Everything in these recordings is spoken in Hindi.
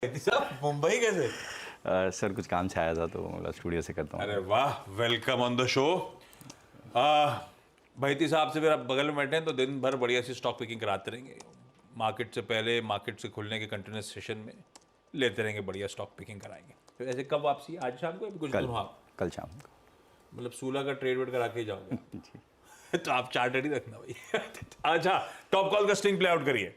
साहब मुंबई कैसे? सर कुछ काम से आया था तो मतलब स्टूडियो से करता हूँ। अरे वाह, वेलकम ऑन द शो। भाईती साहब से फिर आप बगल में बैठे हैं तो दिन भर बढ़िया सी स्टॉक पिकिंग कराते रहेंगे। मार्केट से पहले, मार्केट से खुलने के कंटिन्यूस सेशन में लेते रहेंगे, बढ़िया स्टॉक पिकिंग कराएंगे। तो ऐसे कब वापसी? आज शाम को या फिर कुछ कल दिन? हाँ, कल शाम को। मतलब सूला का ट्रेड वेड करा के ही जाओगे आप? जी। तो आप चार्टेड ही रखना भाई। अच्छा, टॉप कॉल का स्ट्रिंग प्ले आउट करिए।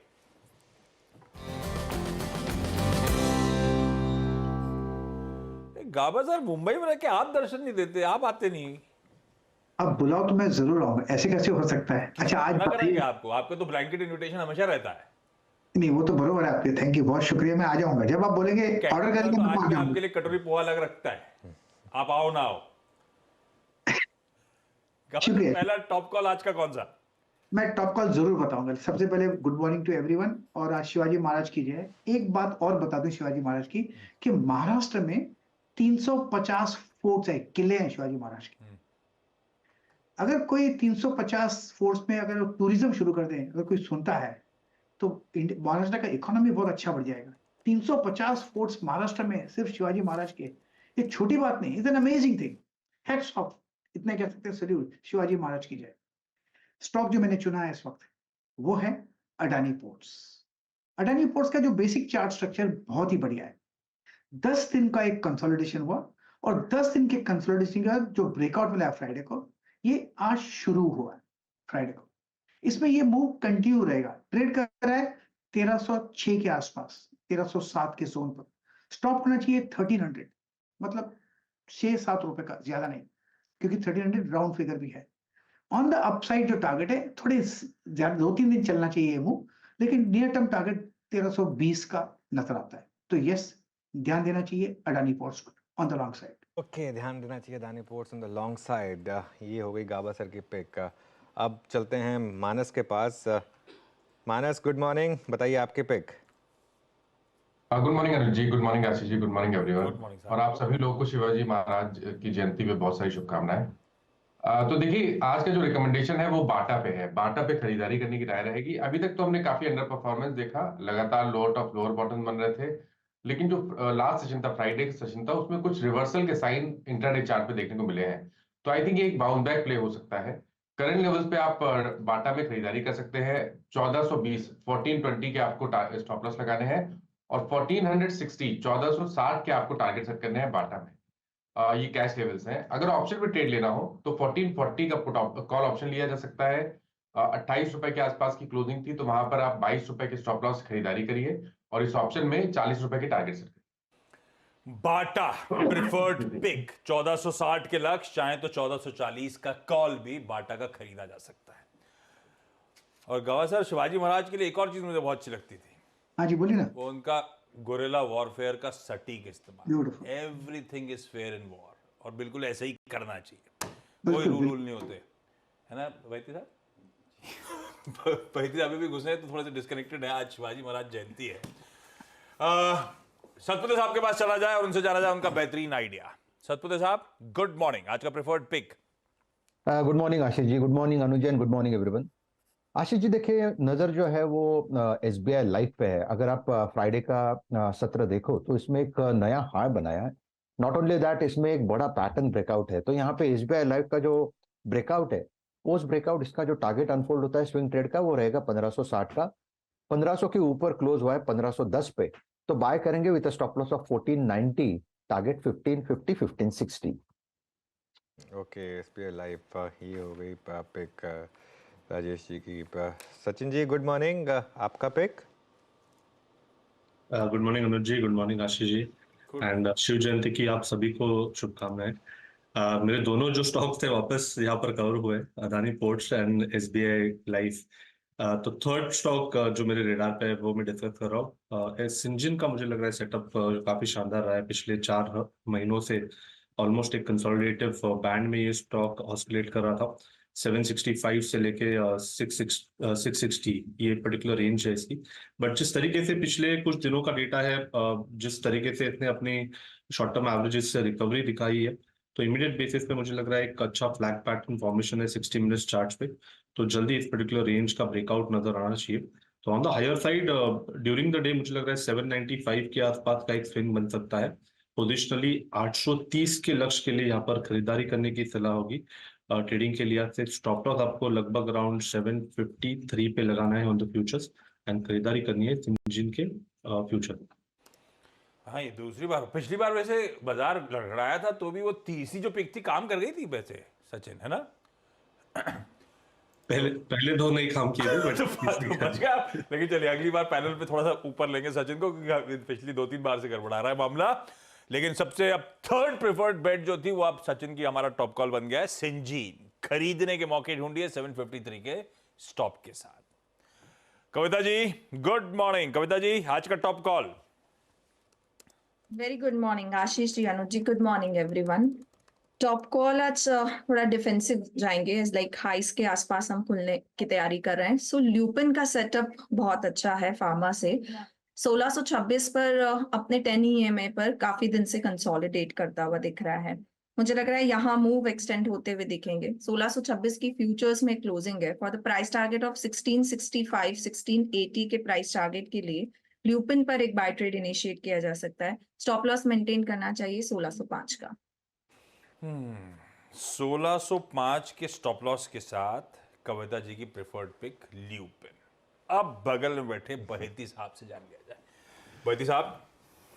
गाबा सर, मुंबई में रह के आप दर्शन नहीं देते, आप आते नहीं। अब बुलाओ तो मैं जरूर आऊंगा, ऐसे कैसे हो सकता है। अच्छा आज मना कराएंगे बताइए। आपको, आपका तो ब्लैंकेट इनविटेशन हमेशा रहता है। नहीं वो तो बरोबर है आपके, थैंक यू, बहुत शुक्रिया, मैं आ जाऊंगा जब आप बोलेंगे। ऑर्डर कैंटीन वाला करेंगे तो मैं आज पहुंच भी जाऊंगा। आपके लिए कटोरी पोहा अलग रखता है, आप आओ ना आओ। गाबा सर, शुक्रिया। पहला टॉप कॉल आज का कौन सा? मैं टॉप कॉल जरूर बताऊंगा। सबसे पहले गुड मॉर्निंग टू एवरीवन, और आज शिवाजी महाराज की जय। एक बात और बता दूं शिवाजी महाराज की, कि महाराष्ट्र में 350 फोर्ट्स है, किले हैं शिवाजी महाराज के। अगर कोई 350 फोर्ट्स में अगर टूरिज्म शुरू कर दें, अगर कोई सुनता है तो महाराष्ट्र का इकोनॉमी बहुत अच्छा बढ़ जाएगा। 350 फोर्ट्स महाराष्ट्र में सिर्फ शिवाजी महाराज के, ये छोटी बात नहीं, is an amazing thing. Hats off, इतने कह सकते हैं, सल्यूट, शिवाजी महाराज की जय। स्टॉक जो मैंने चुना है इस वक्त वो है अडानी पोर्ट्स। अडानी पोर्ट्स का जो बेसिक चार्ट स्ट्रक्चर बहुत ही बढ़िया है। 10 दिन का एक कंसोलिडेशन हुआ, और 10 दिन के कंसोलिडेशन का जो ब्रेकआउट मिला है फ्राइडे को, ये आज शुरू हुआ है फ्राइडे को। इसमें ये मूव कंटिन्यू रहेगा, ट्रेड कर रहा है 1306 के आसपास, 1307 के जोन पर। स्टॉप होना चाहिए 1300, मतलब 6-7 रुपए का, ज्यादा नहीं, क्योंकि 1300 राउंड फिगर भी है। ऑन द अपसाइड जो टारगेट है, थोड़े ज्यादा 2-3 दिन चलना चाहिए ये मूव, लेकिन नियर टर्म टारगेट 1320 का नजर आता है। तो यस, ध्यान देना चाहिए Adani ports on the long side. Okay, ध्यान देना चाहिए Adani ports on the long side. ये हो गई गाबा सर की पिक। अब चलते हैं मानस के पास। मानस, गुड मॉर्निंग, बताइए आपके pick. Good morning Anil ji, good morning Ashish ji, good morning everyone. Good morning और साहब। आप सभी लोगों को शिवाजी महाराज की जयंती पे बहुत सारी शुभकामनाएं। तो देखिए, आज का जो रिकमेंडेशन है वो बाटा पे है। बाटा पे खरीदारी करने की राय रहेगी। अभी तक तो हमने काफी अंडर परफॉर्मेंस देखा, लगातार लोअर टॉप लोअर बॉटम बन रहे थे, लेकिन जो लास्ट सेशन था, फ्राइडे का सेशन था, उसमें कुछ रिवर्सल के साइन इंट्राडे चार्ट पे देखने को मिले हैं। तो आई थिंक ये एक बाउंस बैक प्ले हो सकता है। करंट लेवल्स पे आप बाटा में खरीदारी कर सकते हैं। 1420 1420 के आपको स्टॉप लॉस लगाने हैं, और 1460 1460 के आपको टारगेट सेट करने हैं बाटा में। ये कैश लेवल्स हैं। अगर ऑप्शन पे ट्रेड लेना हो तो 1440 का पुट कॉल ऑप्शन लिया जा सकता है। 28 रुपए के आसपास की क्लोजिंग थी, तो वहां पर आप 22 रुपए के स्टॉप लॉस खरीदारी करिए, और इस ऑप्शन में 40 रुपए के टारगेट सेट करिए। बाटा प्रिफर्ड पिक, 1460 के लक्ष्य, चाहे तो 1440 का कॉल भी बाटा का खरीदा जा सकता है। और गवा सर, शिवाजी महाराज के लिए एक और चीज मुझे बहुत अच्छी लगती थी, हाँ जी बोलिए ना। वो उनका गुरिल्ला वॉरफेयर का सटीक इस्तेमाल। Beautiful. Everything is fair in war, और बिल्कुल ऐसे ही करना चाहिए। कोई बिल्कुल, रूल बिल्कुल। नहीं होते, है ना भाईती साहब? भाईती साहब अभी भी घुसे हैं तो थोड़े से डिस्कनेक्टेड है। आज शिवाजी महाराज जयंती है। सतपुते साहब के पास चला जाए और उनसे जाना जाए उनका बेहतरीन आइडिया। सतपुते साहब, गुड मॉर्निंग, आज का preferred pick. Good morning Ashish ji, good morning Anuj and good morning everyone. Ashish ji देखिए, नजर जो है वो एसबीआई लाइफ पे है। अगर आप फ्राइडे का सत्र देखो तो इसमें एक नया हाई बनाया है। नॉट ओनली दैट, इसमें एक बड़ा पैटर्न ब्रेकआउट है। तो यहाँ पे एसबीआई लाइफ का जो ब्रेकआउट है, पोस्ट ब्रेकआउट इसका जो टारगेट अनफोल्ड होता है स्विंग ट्रेड का, वो रहेगा 1560 का। 1500 के ऊपर क्लोज हुआ है 1510 पे, तो बाय करेंगे with stop loss of 1490, target 1550 1560। Okay, SBI life ये हो गई पिक राजेश जी की। सचिन जी, गुड मॉर्निंग, आपका pick. Good morning Anuj ji, good morning Ashish ji, and Shiv Jayanti की आप सभी को शुभकामनाएं। मेरे दोनों जो स्टॉक्स थे वापस यहाँ पर कवर हुए, Adani ports and SBI life. तो थर्ड स्टॉक जो मेरे रेडार पे है वो मैं डिस्कस कर रहा हूँ। सिंजिन का मुझे लग रहा है सेटअप काफी शानदार रहा है पिछले 4 महीनों से। ऑलमोस्ट एक कंसोलिडेटिव बैंड में ये स्टॉक ऑस्किलेट कर रहा था। 765 से लेके 660 ये पर्टिकुलर रेंज है इसकी। बट जिस तरीके से पिछले कुछ दिनों का डेटा है, जिस तरीके से इसने अपनी शॉर्ट टर्म एवरेजेस से रिकवरी दिखाई है, तो इमीडिएट बेसिस पे मुझे लग रहा है एक अच्छा फ्लैग पैटर्न फॉर्मेशन है 60 मिनट्स चार्ट पे। तो जल्दी इस पर्टिकुलर रेंज का ब्रेकआउट नजर आना चाहिए। तो on the higher side during the day मुझे लग रहा है 795 के आसपास का एक स्विंग बन सकता है। पोजिशनली 830 के लक्ष्य के लिए यहाँ पर खरीदारी करने की सलाह होगी ट्रेडिंग के लिए। से स्टॉप लॉस आपको लगभग अराउंड 753 पे लगाना है ऑन द फ्यूचर्स एंड खरीदारी करनी है सिंजीन के फ्यूचर। हाँ, ये दूसरी बार, पिछली बार वैसे बाजार लड़खड़ाया था तो भी वो तीसरी जो पिक थी काम कर गई थी वैसे सचिन, है ना? पहले दो नहीं काम किए थे तो बट बच गया। लेकिन चलिए अगली बार पैनल पे थोड़ा सा ऊपर लेंगे सचिन को, क्योंकि पिछली 2-3 बार से गड़बड़ा रहा है मामला। लेकिन सबसे अब थर्ड प्रेफर्ड बेट जो थी वो अब सचिन की हमारा टॉप कॉल बन गया है सिंजीन। खरीदने के मौके ढूंढिए 753 के स्टॉप के साथ। Kavita ji good morning. कविता जी आज का top call. Very good morning Ashish ji, Anuj ji, good morning everyone. Top call आज थोड़ा डिफेंसिव जाएंगे, लाइक हाइस के आसपास हम खुलने की तैयारी कर रहे हैं। सो ल्यूपिन का सेटअप बहुत अच्छा है फार्मा से। 1626 पर अपने 10 EMA पर काफी दिन से कंसोलिडेट करता हुआ दिख रहा है। मुझे लग रहा है यहाँ मूव एक्सटेंड होते हुए दिखेंगे। 1626 की फ्यूचर्स में क्लोजिंग है for the price target of 1665 1680 के प्राइस टारगेट के लिए ल्यूपिन पर एक बाय ट्रेड इनिशिएट किया जा सकता है। स्टॉप लॉस मेंटेन करना चाहिए 1605 का। 1605 के स्टॉप लॉस के साथ कविता जी की प्रेफर्ड पिक ल्यूपिन। अब बगल में बैठे बहेती साहब से जान लिया जाए। बहेती साहब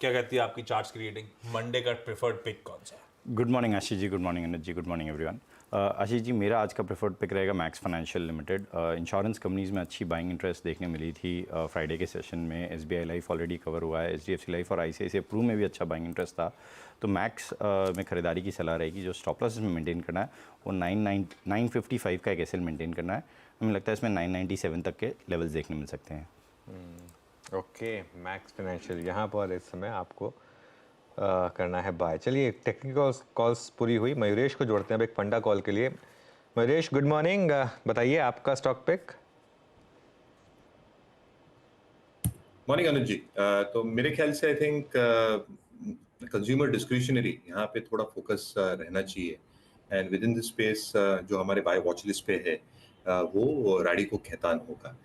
क्या कहती है आपकी चार्ट्स क्रिएटिंग, मंडे का प्रेफर्ड पिक कौन सा है? Good morning Ashish ji, good morning Anuj ji, good morning everyone. Ashish जी मेरा आज का प्रेफर्ड पिक रहेगा max financial limited. Insurance companies में अच्छी बाइंग इंटरेस्ट देखने मिली थी फ्राइडे के सेशन में। SBI लाइफ ऑलरेडी कवर हुआ है, HDFC लाइफ और ICICI प्रू में भी अच्छा बाइंग इंटरेस्ट था। तो मैक्स में खरीदारी की सलाह रहेगी। जो स्टॉप लॉस में मेंटेन करना है वो 955 का एक एसएल मेंटेन करना है। हमें लगता है इसमें 997 तक के लेवल्स देखने मिल सकते हैं। ओके, मैक्स फाइनेंशियल यहाँ पर इस समय आपको करना है बाय। चलिए टेक्निकल कॉल्स पूरी हुई, मयूरेश को जोड़ते हैं अब एक फंडा कॉल के लिए। मयूरेश गुड मॉर्निंग, बताइए आपका स्टॉक पिक। मॉर्निंग अनुज जी। तो मेरे ख्याल से आई थिंक कंज्यूमर डिस्क्रिशनरी यहाँ पे थोड़ा फोकस रहना चाहिए and with in this space जो हमारे बाय वॉच लिस्ट पे है वो रैडिको खैतान होगा।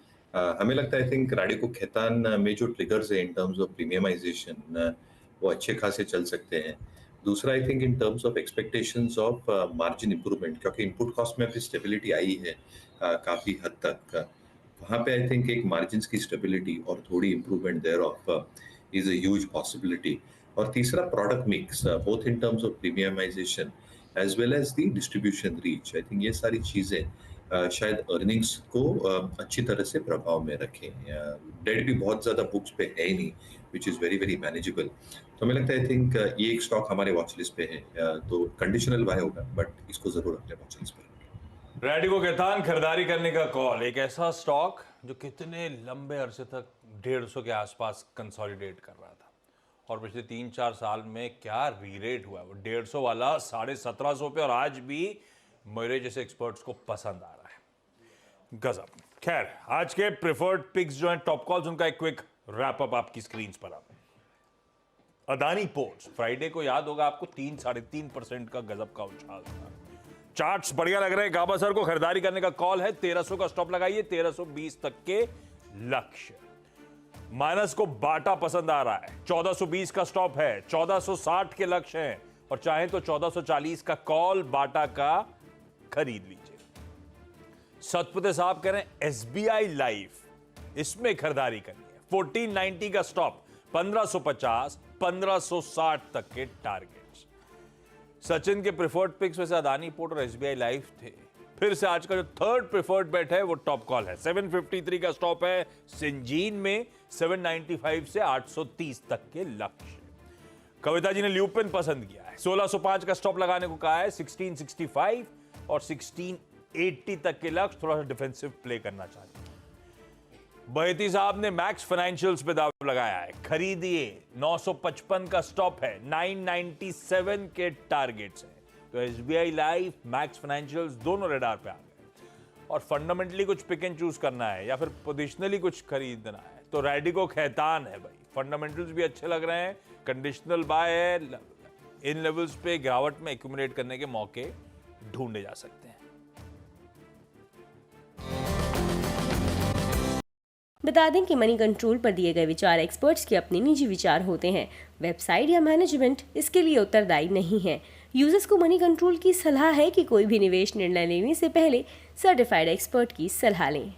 हमें लगता है आई थिंक रैडिको खैतान में जो ट्रिगर्स है इन टर्म्स ऑफ प्रीमियमाइजेशन वो अच्छे खासे चल सकते हैं। दूसरा I think in terms of expectations of margin improvement, क्योंकि इनपुट कॉस्ट में अभी स्टेबिलिटी आई है काफ़ी हद तक। वहाँ पे आई थिंक एक मार्जिन की स्टेबिलिटी और थोड़ी improvement thereof is a huge possibility. और तीसरा product mix both in terms of premiumisation as well as the distribution reach. I think ये सारी चीज़ें शायद अर्निंग्स को अच्छी तरह से प्रभाव में रखें। डेट भी बहुत ज़्यादा बुक्स पे है ही नहीं, which is very very manageable. तो हमें लगता है आई थिंक ये एक स्टॉक हमारे वॉच लिस्ट पे है, तो कंडीशनल बाय होगा बट इसको जरूर अपने वॉच लिस्ट पे। रैडिको खैतान खरीदारी करने का कॉल। एक ऐसा स्टॉक जो कितने लंबे अरसे तक 150 के आसपास कंसोलिडेट कर रहा था और पिछले 3-4 साल में क्या रीरेट हुआ है वो 150 वाला 1750 पे, और आज भी मेरे जैसे एक्सपर्ट्स को पसंद आ रहा है। गजब। खैर आज के प्रेफर्ड पिक्स जो हैं टॉप कॉल्स, उनका एक क्विक रैप अप आपकी स्क्रीन पर आप। अदानी पोर्ट्स फ्राइडे को याद होगा आपको 3-3.5% का गजब का उछाल था। चार्ट्स बढ़िया लग रहे हैं। गाबा सर को खरीदारी करने का कॉल है। 1300 का स्टॉप लगाइए, 1320 तक के लक्ष्य। माइनस को बाटा पसंद आ रहा है, 1420 का स्टॉप है, 1460 के लक्ष्य हैं और चाहे तो 1440 का कॉल बाटा का खरीद लीजिए। सतपते साहब कह रहे हैं SBI लाइफ, इसमें खरीदारी करनी है। 1490 का स्टॉप, 1550 1560 तक के टारगेट्स। सचिन के प्रेफर्ड पिक्स में से अदानी पोर्ट और SBI लाइफ थे। फिर से आज का जो थर्ड प्रेफर्ड बेट है वो टॉप कॉल है। 753 का स्टॉप है सिंजीन में, 795 से 830 तक के लक्ष्य। कविता जी ने ल्यूपिन पसंद किया है, 1605 का स्टॉप लगाने को कहा है, 1665 और 1680 तक के लक्ष्य। थोड़ा सा डिफेंसिव प्ले करना चाहते हैं। बहेती साहब ने मैक्स फाइनेंशियल्स पे दाव लगाया है, खरीदिए। 955 का स्टॉप है, 997 के टारगेट्स हैं। तो SBI लाइफ, मैक्स फाइनेंशियल्स दोनों रेडार पे आ गए। और फंडामेंटली कुछ पिक एंड चूज करना है या फिर पोजिशनली कुछ खरीदना है तो रैडिको खैतान है भाई। फंडामेंटल्स भी अच्छे लग रहे हैं, कंडीशनल बाय है, इन लेवल्स पे गिरावट में एक्यूमुलेट करने के मौके ढूंढे जा सकते हैं। बता दें कि मनी कंट्रोल पर दिए गए विचार एक्सपर्ट्स के अपने निजी विचार होते हैं। वेबसाइट या मैनेजमेंट इसके लिए उत्तरदायी नहीं है। यूजर्स को मनी कंट्रोल की सलाह है कि कोई भी निवेश निर्णय लेने से पहले सर्टिफाइड एक्सपर्ट की सलाह लें।